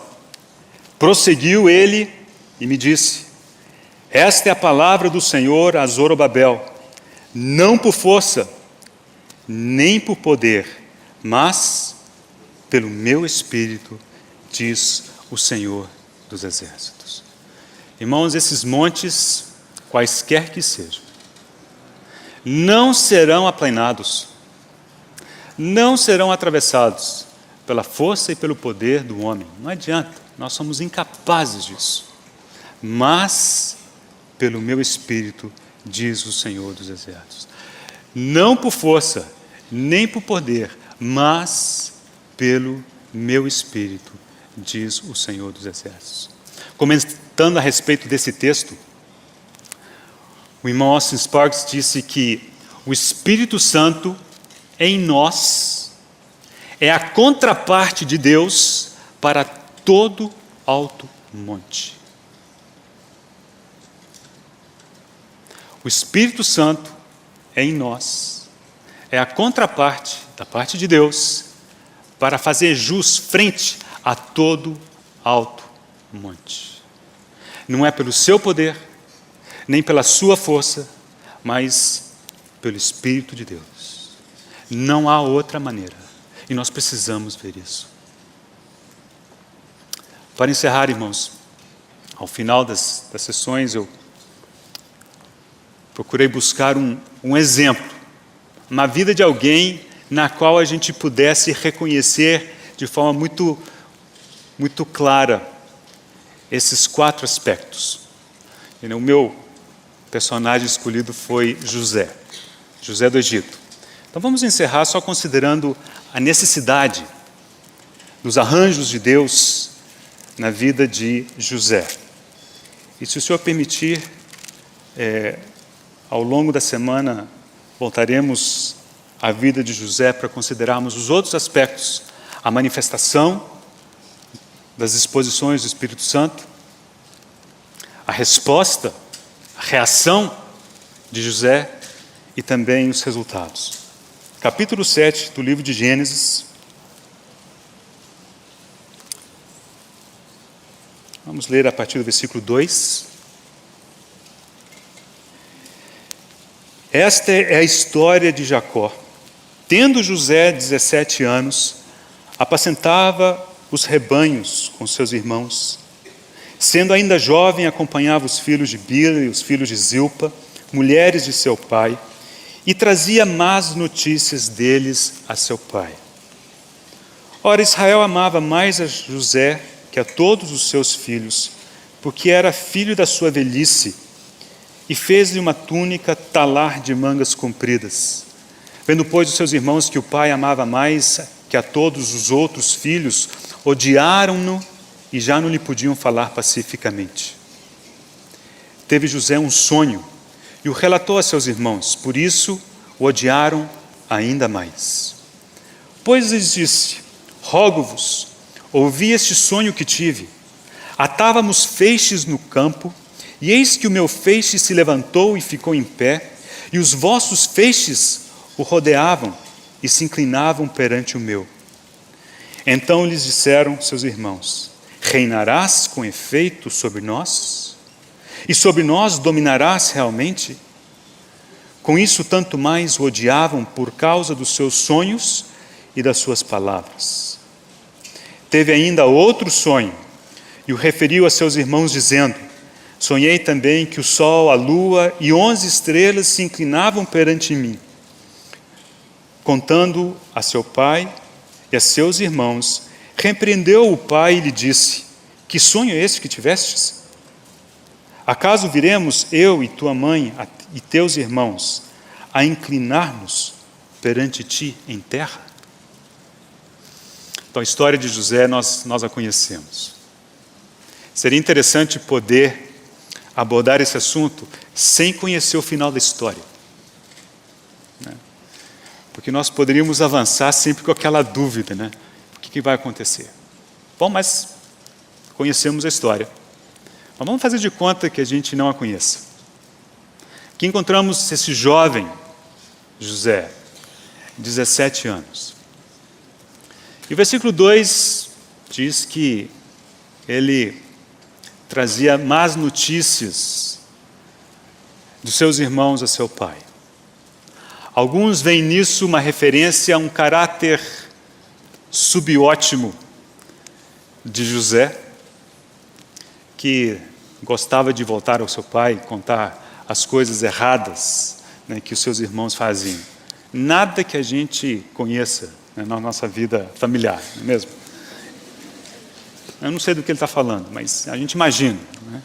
A: Prosseguiu ele e me disse: esta é a palavra do Senhor a Zorobabel, não por força, nem por poder, mas pelo meu Espírito, diz o Senhor dos Exércitos. Irmãos, esses montes, quaisquer que sejam, não serão aplainados, não serão atravessados pela força e pelo poder do homem. Não adianta, nós somos incapazes disso. Mas pelo meu Espírito, diz o Senhor dos Exércitos. Não por força, nem por poder, mas pelo meu Espírito, diz o Senhor dos Exércitos. Comentando a respeito desse texto, o irmão Austin Sparks disse que o Espírito Santo em nós é a contraparte de Deus para todo alto monte. O Espírito Santo em nós é a contraparte da parte de Deus para fazer jus frente a todo alto monte. Não é pelo seu poder, nem pela sua força, mas pelo Espírito de Deus. Não há outra maneira. E nós precisamos ver isso. Para encerrar, irmãos, ao final das sessões eu procurei buscar um exemplo na vida de alguém na qual a gente pudesse reconhecer de forma muito clara esses 4 aspectos. O meu personagem escolhido foi José do Egito. Então vamos encerrar só considerando a necessidade dos arranjos de Deus na vida de José. E se o Senhor permitir, ao longo da semana voltaremos à vida de José para considerarmos os outros aspectos, a manifestação das disposições do Espírito Santo, a resposta, a reação de José e também os resultados. Capítulo 7 do livro de Gênesis. Vamos ler a partir do versículo 2. Esta é a história de Jacó. Tendo José 17 anos, apacentava os rebanhos com seus irmãos. Sendo ainda jovem, acompanhava os filhos de Bila e os filhos de Zilpa, mulheres de seu pai, e trazia más notícias deles a seu pai. Ora, Israel amava mais a José que a todos os seus filhos, porque era filho da sua velhice, e fez-lhe uma túnica talar de mangas compridas. Vendo, pois, os seus irmãos que o pai amava mais que a todos os outros filhos, odiaram-no e já não lhe podiam falar pacificamente. Teve José um sonho e o relatou a seus irmãos, por isso o odiaram ainda mais. Pois lhes disse: rogo-vos, ouvi este sonho que tive. Atávamos feixes no campo, e eis que o meu feixe se levantou e ficou em pé, e os vossos feixes o rodeavam e se inclinavam perante o meu. Então lhes disseram seus irmãos: reinarás com efeito sobre nós? E sobre nós dominarás realmente? Com isso, tanto mais o odiavam por causa dos seus sonhos e das suas palavras. Teve ainda outro sonho, e o referiu a seus irmãos, dizendo: sonhei também que o sol, a lua e 11 estrelas se inclinavam perante mim. Contando a seu pai e a seus irmãos, repreendeu o pai e lhe disse: que sonho é esse que tivestes? Acaso viremos eu e tua mãe e teus irmãos a inclinar-nos perante ti em terra? Então, a história de José, nós a conhecemos. Seria interessante poder abordar esse assunto sem conhecer o final da história, né? Porque nós poderíamos avançar sempre com aquela dúvida, né? O que vai acontecer? Bom, mas conhecemos a história. Mas vamos fazer de conta que a gente não a conheça. Aqui encontramos esse jovem José, 17 anos. E o versículo 2 diz que ele trazia más notícias dos seus irmãos a seu pai. Alguns veem nisso uma referência a um caráter subótimo de José, que gostava de voltar ao seu pai e contar as coisas erradas, né, que os seus irmãos faziam. Nada que a gente conheça, né, na nossa vida familiar, não é mesmo? Eu não sei do que ele está falando, mas a gente imagina, né?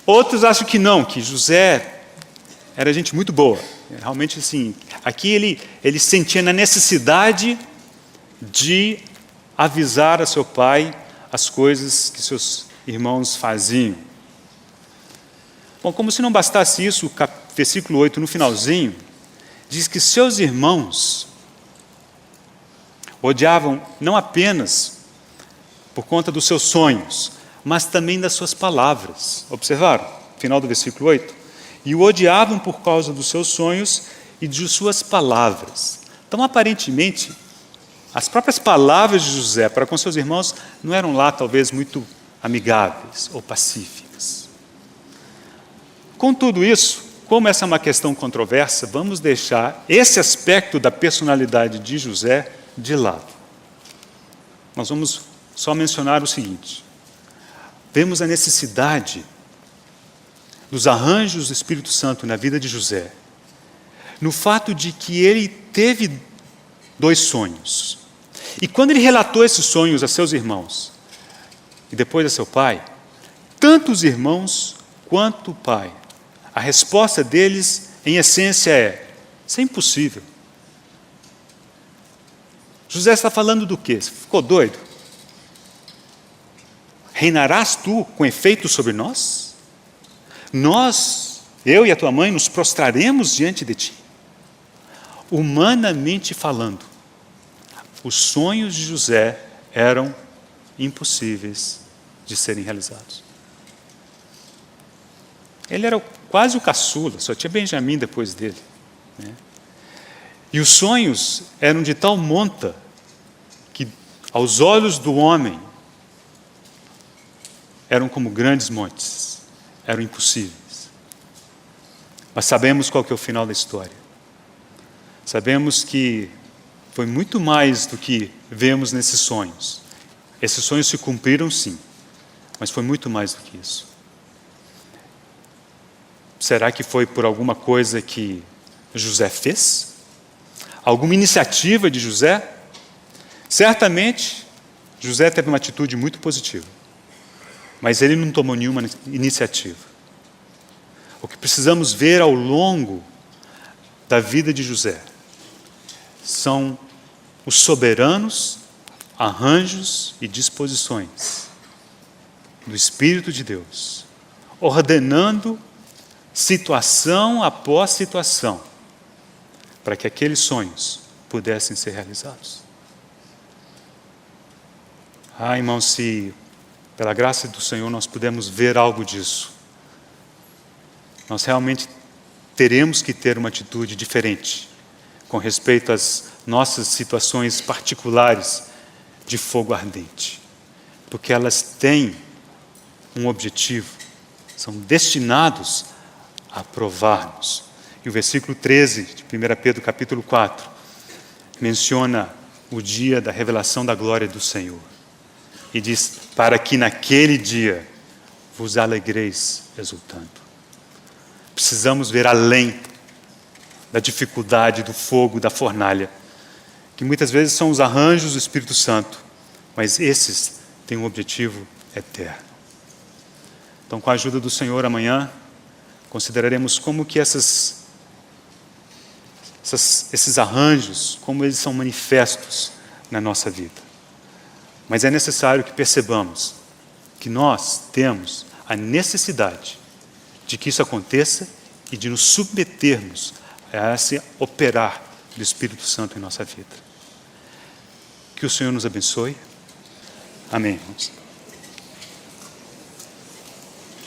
A: Outros acham que não, que José era gente muito boa. Realmente, assim, aqui ele sentia na necessidade de avisar a seu pai as coisas que seus irmãos faziam. Bom, como se não bastasse isso, o versículo 8, no finalzinho, diz que seus irmãos odiavam não apenas por conta dos seus sonhos, mas também das suas palavras. Observaram? Final do versículo 8. E o odiavam por causa dos seus sonhos e de suas palavras. Então, aparentemente, as próprias palavras de José para com seus irmãos não eram lá, talvez, muito amigáveis ou pacíficas. Com tudo isso, como essa é uma questão controversa, vamos deixar esse aspecto da personalidade de José de lado. Nós vamos só mencionar o seguinte: vemos a necessidade dos arranjos do Espírito Santo na vida de José, no fato de que ele teve 2 sonhos. E quando ele relatou esses sonhos a seus irmãos, e depois a seu pai, tanto os irmãos quanto o pai, a resposta deles, em essência, é: isso é impossível. José está falando do quê? Você ficou doido? Reinarás tu com efeito sobre nós? Nós, eu e a tua mãe, nos prostraremos diante de ti. Humanamente falando, os sonhos de José eram impossíveis de serem realizados. Ele era quase o caçula, só tinha Benjamim depois dele, né? E os sonhos eram de tal monta que, aos olhos do homem, eram como grandes montes, eram impossíveis. Mas sabemos qual que é o final da história. Sabemos que foi muito mais do que vemos nesses sonhos. Esses sonhos se cumpriram, sim, mas foi muito mais do que isso. Será que foi por alguma coisa que José fez? Alguma iniciativa de José? Certamente, José teve uma atitude muito positiva, mas ele não tomou nenhuma iniciativa. O que precisamos ver ao longo da vida de José são os soberanos arranjos e disposições do Espírito de Deus, ordenando situação após situação, para que aqueles sonhos pudessem ser realizados. Irmãos, se pela graça do Senhor nós pudermos ver algo disso, nós realmente teremos que ter uma atitude diferente com respeito às nossas situações particulares de fogo ardente, porque elas têm um objetivo, são destinados a provar-nos. E o versículo 13 de 1 Pedro capítulo 4 menciona o dia da revelação da glória do Senhor. E diz: para que naquele dia vos alegreis exultando. Precisamos ver além da dificuldade, do fogo, da fornalha, que muitas vezes são os arranjos do Espírito Santo, mas esses têm um objetivo eterno. Então, com a ajuda do Senhor, amanhã, Consideraremos como que esses arranjos, como eles são manifestos na nossa vida. Mas é necessário que percebamos que nós temos a necessidade de que isso aconteça e de nos submetermos a esse operar do Espírito Santo em nossa vida. Que o Senhor nos abençoe. Amém, irmãos.